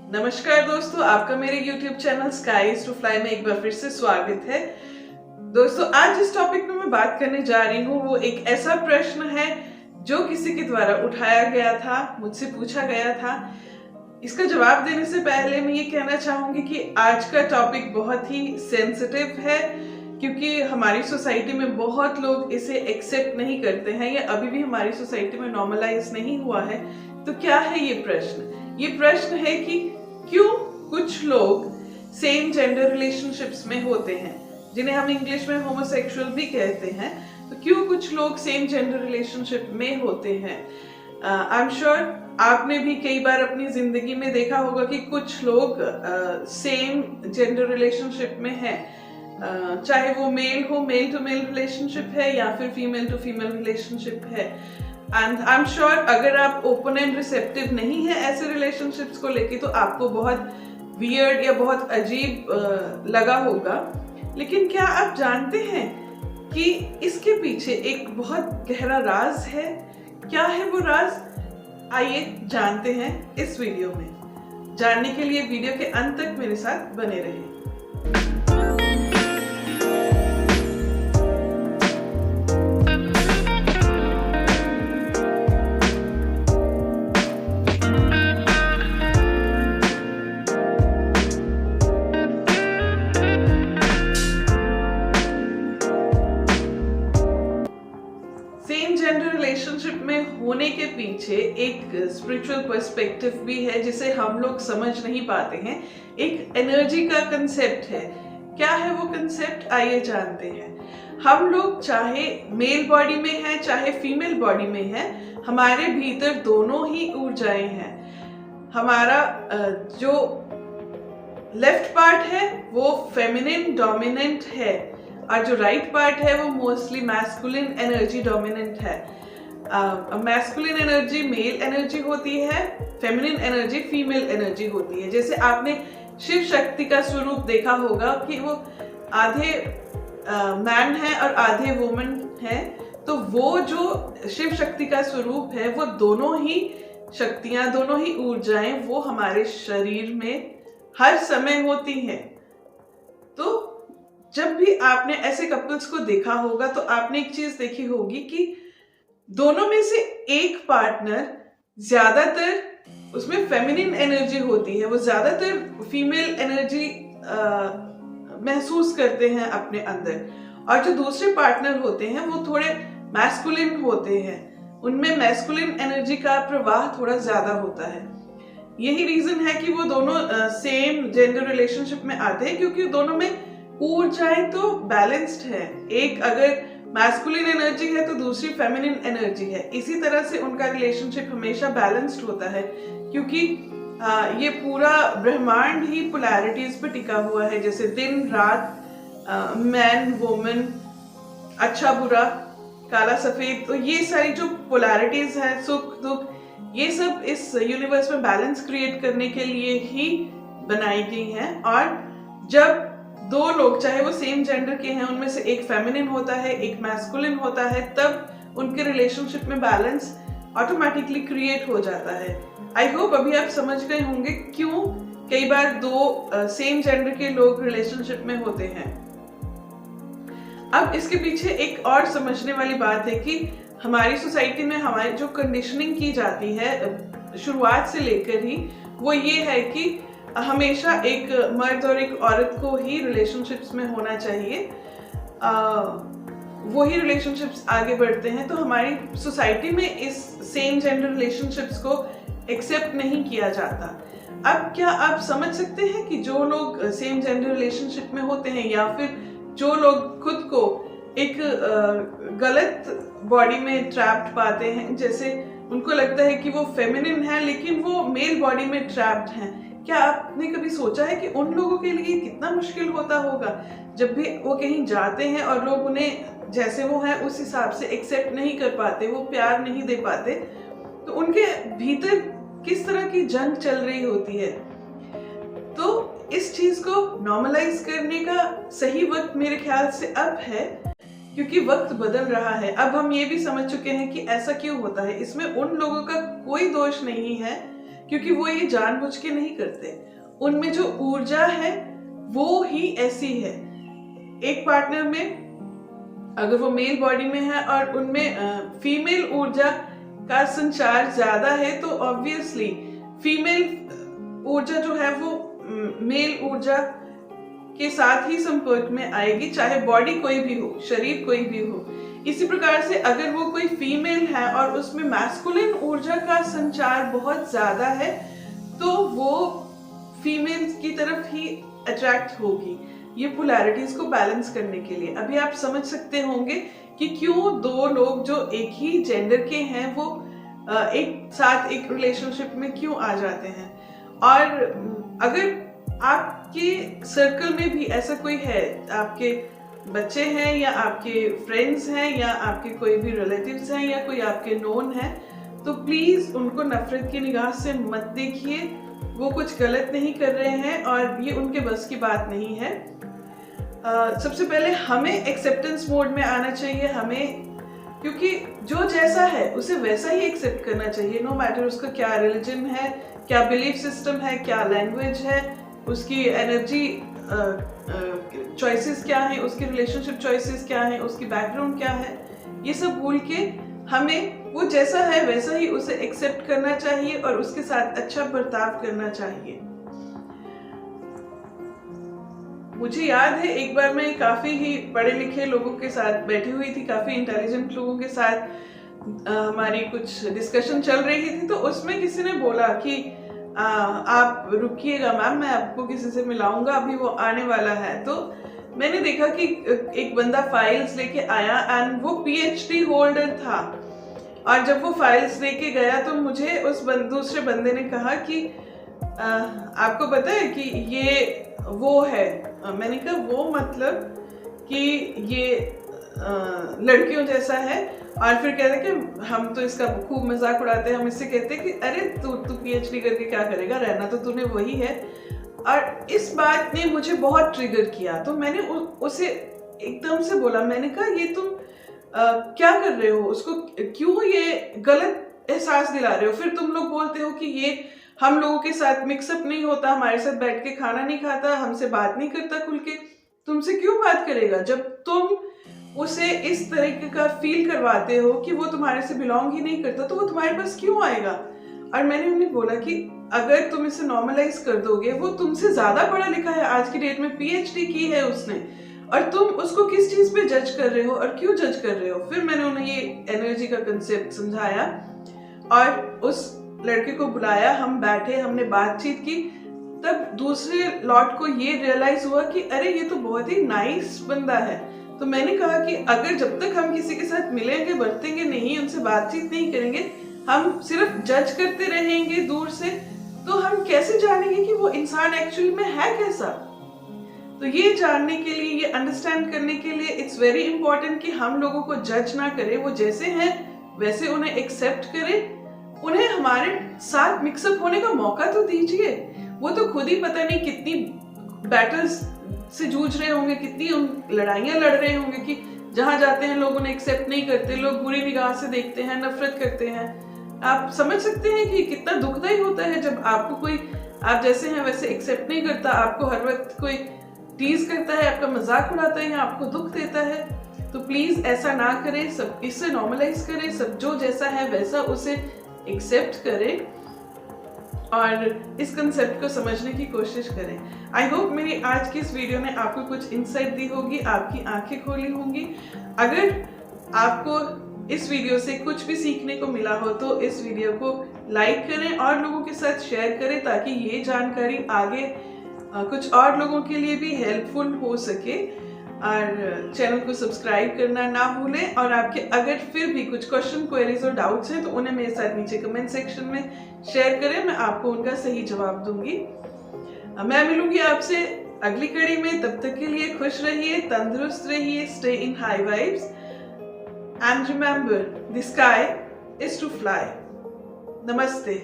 नमस्कार दोस्तों, आपका मेरे YouTube channel skies to fly में एक बार फिर से स्वागत है। दोस्तों, आज जिस टॉपिक में मैं बात करने जा रही हूँ वो एक ऐसा प्रश्न है जो किसी के द्वारा उठाया गया था, मुझसे पूछा गया था। इसका जवाब देने से पहले मैं ये कहना चाहूंगी कि आज का टॉपिक बहुत ही सेंसिटिव है, क्योंकि हमारी सोसाइटी में बहुत लोग इसे एक्सेप्ट नहीं करते हैं। ये अभी भी हमारी सोसाइटी में नॉर्मलाइज नहीं हुआ है। तो क्या है ये प्रश्न? ये प्रश्न है कि क्यों कुछ लोग सेम जेंडर रिलेशनशिप्स में होते हैं, जिन्हें हम इंग्लिश में होमोसेक्सुअल भी कहते हैं। तो क्यों कुछ लोग सेम जेंडर रिलेशनशिप में होते हैं? आई एम श्योर आपने भी कई बार अपनी जिंदगी में देखा होगा कि कुछ लोग सेम जेंडर रिलेशनशिप में हैं, चाहे वो मेल टू मेल रिलेशनशिप है या फिर फीमेल टू फीमेल रिलेशनशिप है। एंड आई एम श्योर अगर आप ओपन एंड रिसेप्टिव नहीं है ऐसे रिलेशनशिप्स को लेके तो आपको बहुत वियर्ड या बहुत अजीब लगा होगा। लेकिन क्या आप जानते हैं कि इसके पीछे एक बहुत गहरा राज है? क्या है वो राज? आइए जानते हैं इस वीडियो में। जानने के लिए वीडियो के अंत तक मेरे साथ बने रहिए। सेम जेंडर रिलेशनशिप में होने के पीछे एक स्पिरिचुअल पर्सपेक्टिव भी है जिसे हम लोग समझ नहीं पाते हैं। एक एनर्जी का कंसेप्ट है। क्या है वो कंसेप्ट? आइए जानते हैं। हम लोग चाहे मेल बॉडी में हैं चाहे फीमेल बॉडी में हैं, हमारे भीतर दोनों ही ऊर्जाएं हैं। हमारा जो लेफ्ट पार्ट है वो फेमिनिन डोमिनेंट है और जो राइट पार्ट है वो मोस्टली मैस्कुलिन एनर्जी डोमिनेंट है। मैस्कुलिन एनर्जी मेल एनर्जी होती है, फेमिनिन एनर्जी फीमेल एनर्जी होती है। जैसे आपने शिव शक्ति का स्वरूप देखा होगा कि वो आधे मैन है और आधे वुमन है। तो वो जो शिव शक्ति का स्वरूप है वो दोनों ही शक्तियां, दोनों ही ऊर्जाएं वो हमारे शरीर में हर समय होती हैं। तो जब भी आपने ऐसे कपल्स को देखा होगा तो आपने एक चीज देखी होगी कि दोनों में से एक पार्टनर ज्यादातर उसमें फेमिनिन एनर्जी होती है, वो ज्यादातर फीमेल एनर्जी महसूस करते हैं अपने अंदर, और जो दूसरे पार्टनर होते हैं वो थोड़े मैस्कुलिन होते हैं, उनमें मैस्कुलिन एनर्जी का प्रवाह थोड़ा ज्यादा होता है। यही रीजन है कि वो दोनों सेम जेंडर रिलेशनशिप में आते हैं, क्योंकि दोनों में ऊर्जाएं तो बैलेंस्ड है। एक अगर मैस्कुलिन एनर्जी है तो दूसरी फेमिनिन एनर्जी है। इसी तरह से उनका रिलेशनशिप हमेशा बैलेंस्ड होता है, क्योंकि ये पूरा ब्रह्मांड ही पोलैरिटीज पे टिका हुआ है, जैसे दिन रात, मैन वुमन, अच्छा बुरा, काला सफेद। तो ये सारी जो पोलैरिटीज है, सुख दुख, ये सब इस यूनिवर्स में बैलेंस क्रिएट करने के लिए ही बनाई गई हैं। और जब दो लोग चाहे वो सेम जेंडर के हैं, उनमें से एक फेमिनिन होता है एक मैस्कुलिन होता है, तब उनके रिलेशनशिप में बैलेंस ऑटोमेटिकली क्रिएट हो जाता है। आई होप अभी आप समझ गए होंगे क्यों कई बार दो सेम जेंडर के लोग रिलेशनशिप में होते हैं। अब इसके पीछे एक और समझने वाली बात है कि हमारी सोसाइटी में हमारी जो कंडीशनिंग की जाती है शुरुआत से लेकर ही, वो ये है कि हमेशा एक मर्द और एक औरत को ही रिलेशनशिप्स में होना चाहिए, वो ही रिलेशनशिप्स आगे बढ़ते हैं। तो हमारी सोसाइटी में इस सेम जेंडर रिलेशनशिप्स को एक्सेप्ट नहीं किया जाता। अब क्या आप समझ सकते हैं कि जो लोग सेम जेंडर रिलेशनशिप में होते हैं या फिर जो लोग खुद को एक गलत बॉडी में ट्रैप्ड पाते हैं, जैसे उनको लगता है कि वो फेमिनिन है लेकिन वो मेल बॉडी में ट्रैप्ड हैं, क्या आपने कभी सोचा है कि उन लोगों के लिए कितना मुश्किल होता होगा जब भी वो कहीं जाते हैं और लोग उन्हें जैसे वो है उस हिसाब से एक्सेप्ट नहीं कर पाते, वो प्यार नहीं दे पाते, तो उनके भीतर किस तरह की जंग चल रही होती है। तो इस चीज को नॉर्मलाइज करने का सही वक्त मेरे ख्याल से अब है, क्योंकि वक्त बदल रहा है। अब हम ये भी समझ चुके हैं कि ऐसा क्यों होता है। इसमें उन लोगों का कोई दोष नहीं है क्योंकि वो ये जानबूझ के नहीं करते। उनमें जो ऊर्जा है वो ही ऐसी है। एक पार्टनर में अगर वो मेल बॉडी में है और उनमें फीमेल ऊर्जा का संचार ज्यादा है तो ऑब्वियसली फीमेल ऊर्जा जो है वो मेल ऊर्जा के साथ ही संपर्क में आएगी, चाहे बॉडी कोई भी हो, शरीर कोई भी हो। इसी प्रकार से अगर वो कोई फीमेल है और उसमें मैस्कुलिन ऊर्जा का संचार बहुत ज्यादा है तो वो फीमेल की तरफ ही अट्रैक्ट होगी। ये पोलैरिटीज को बैलेंस करने के लिए। अभी आप समझ सकते होंगे कि क्यों दो लोग जो एक ही जेंडर के हैं वो एक साथ एक रिलेशनशिप में क्यों आ जाते हैं। और अगर आपके सर्कल में भी ऐसा कोई है, आपके बच्चे हैं या आपके फ्रेंड्स हैं या आपके कोई भी रिलेटिव्स हैं या कोई आपके नोन है, तो प्लीज उनको नफरत की निगाह से मत देखिए। वो कुछ गलत नहीं कर रहे हैं और ये उनके बस की बात नहीं है। सबसे पहले हमें एक्सेप्टेंस मोड में आना चाहिए, क्योंकि जो जैसा है उसे वैसा ही एक्सेप्ट करना चाहिए, नो मैटर उसका क्या रिलीजन है, क्या बिलीफ सिस्टम है, क्या लैंग्वेज है, उसकी एनर्जी चॉइसेस क्या है, उसकी रिलेशनशिप चॉइसेस क्या है, उसकी बैकग्राउंड क्या है। ये सब भूल के हमें वो जैसा है वैसा ही उसे एक्सेप्ट करना चाहिए और उसके साथ अच्छा बर्ताव करना चाहिए। मुझे याद है एक बार मैं काफी ही पढ़े लिखे लोगों के साथ बैठी हुई थी, काफी इंटेलिजेंट लोगों के साथ हमारी कुछ डिस्कशन चल रही थी, तो उसमें किसी ने बोला कि आप रुकिएगा मैम, मैं आपको किसी से मिलाऊंगा, अभी वो आने वाला है। तो मैंने देखा कि एक बंदा फाइल्स लेके आया एंड वो पीएचडी होल्डर था। और जब वो फाइल्स लेके गया तो मुझे उस दूसरे बंदे ने कहा कि आपको पता है कि ये वो है। मैंने कहा वो मतलब कि ये लड़कियों जैसा है। और फिर कहते कि हम तो इसका खूब मजाक उड़ाते हैं, हम इससे कहते हैं कि अरे तू पीएचडी करके क्या करेगा, रहना तो तूने वही है। और इस बात ने मुझे बहुत ट्रिगर किया, तो मैंने उसे एकदम से बोला, मैंने कहा ये तुम क्या कर रहे हो, उसको क्यों ये गलत एहसास दिला रहे हो। फिर तुम लोग बोलते हो कि ये हम लोगों के साथ मिक्सअप नहीं होता, हमारे साथ बैठ के खाना नहीं खाता, हमसे बात नहीं करता खुल के। तुमसे क्यों बात करेगा जब तुम उसे इस तरीके का फील करवाते हो कि वो तुम्हारे से बिलोंग ही नहीं करता, तो वो तुम्हारे पास क्यों आएगा। और मैंने उन्हें बोला कि अगर तुम इसे नॉर्मलाइज कर दोगे, वो तुमसे ज्यादा पढ़ा लिखा है, आज की डेट में पीएचडी की है उसने, और तुम उसको किस चीज पे जज कर रहे हो और क्यों जज कर रहे हो। फिर मैंने उन्हें ये एनर्जी का कंसेप्ट समझाया और उस लड़के को बुलाया, हम बैठे, हमने बातचीत की। तब दूसरे लॉट को ये रियलाइज हुआ कि अरे ये तो बहुत ही नाइस बंदा है। तो मैंने कहा कि अगर जब तक हम किसी के साथ मिलेंगे, बरतेंगे नहीं, उनसे बातचीत नहीं करेंगे, हम सिर्फ जज करते रहेंगे दूर से, तो हम कैसे जानेंगे कि वो इंसान एक्चुअली में है कैसा। तो ये जानने के लिए, ये अंडरस्टैंड करने के लिए इट्स वेरी इंपॉर्टेंट कि हम लोगों को जज ना करें, वो जैसे हैं वैसे उन्हें एक्सेप्ट करें, उन्हें हमारे साथ मिक्सअप होने का मौका तो दीजिए। वो तो खुद ही पता नहीं कितनी बैटल्स से जूझ रहे होंगे, कितनी लड़ाइयां लड़ रहे होंगे कि जहां जाते हैं लोग उन्हें एक्सेप्ट नहीं करते, लोग बुरी निगाह से देखते हैं, नफरत करते हैं। आप समझ सकते हैं कि कितना दुखदायी होता है जब आपको कोई आप जैसे हैं वैसे एक्सेप्ट नहीं करता, आपको हर वक्त कोई टीज करता है, आपका मजाक उड़ाता है या आपको दुख देता है। तो प्लीज ऐसा ना करें, सब इससे नॉर्मलाइज करें, सब जो जैसा है वैसा उसे एक्सेप्ट करें और इस कंसेप्ट को समझने की कोशिश करें। आई होप मेरी आज की इस वीडियो ने आपको कुछ इंसाइट दी होगी, आपकी आंखें खोली होंगी। अगर आपको इस वीडियो से कुछ भी सीखने को मिला हो तो इस वीडियो को लाइक करें और लोगों के साथ शेयर करें, ताकि ये जानकारी आगे कुछ और लोगों के लिए भी हेल्पफुल हो सके। और चैनल को सब्सक्राइब करना ना भूलें। और आपके अगर फिर भी कुछ क्वेश्चन, क्वेरीज और डाउट्स हैं तो उन्हें मेरे साथ नीचे कमेंट सेक्शन में शेयर करें, मैं आपको उनका सही जवाब दूंगी। मैं मिलूंगी आपसे अगली कड़ी में, तब तक के लिए खुश रहिए, तंदुरुस्त रहिए, stay in high vibes and remember the sky is to fly. नमस्ते।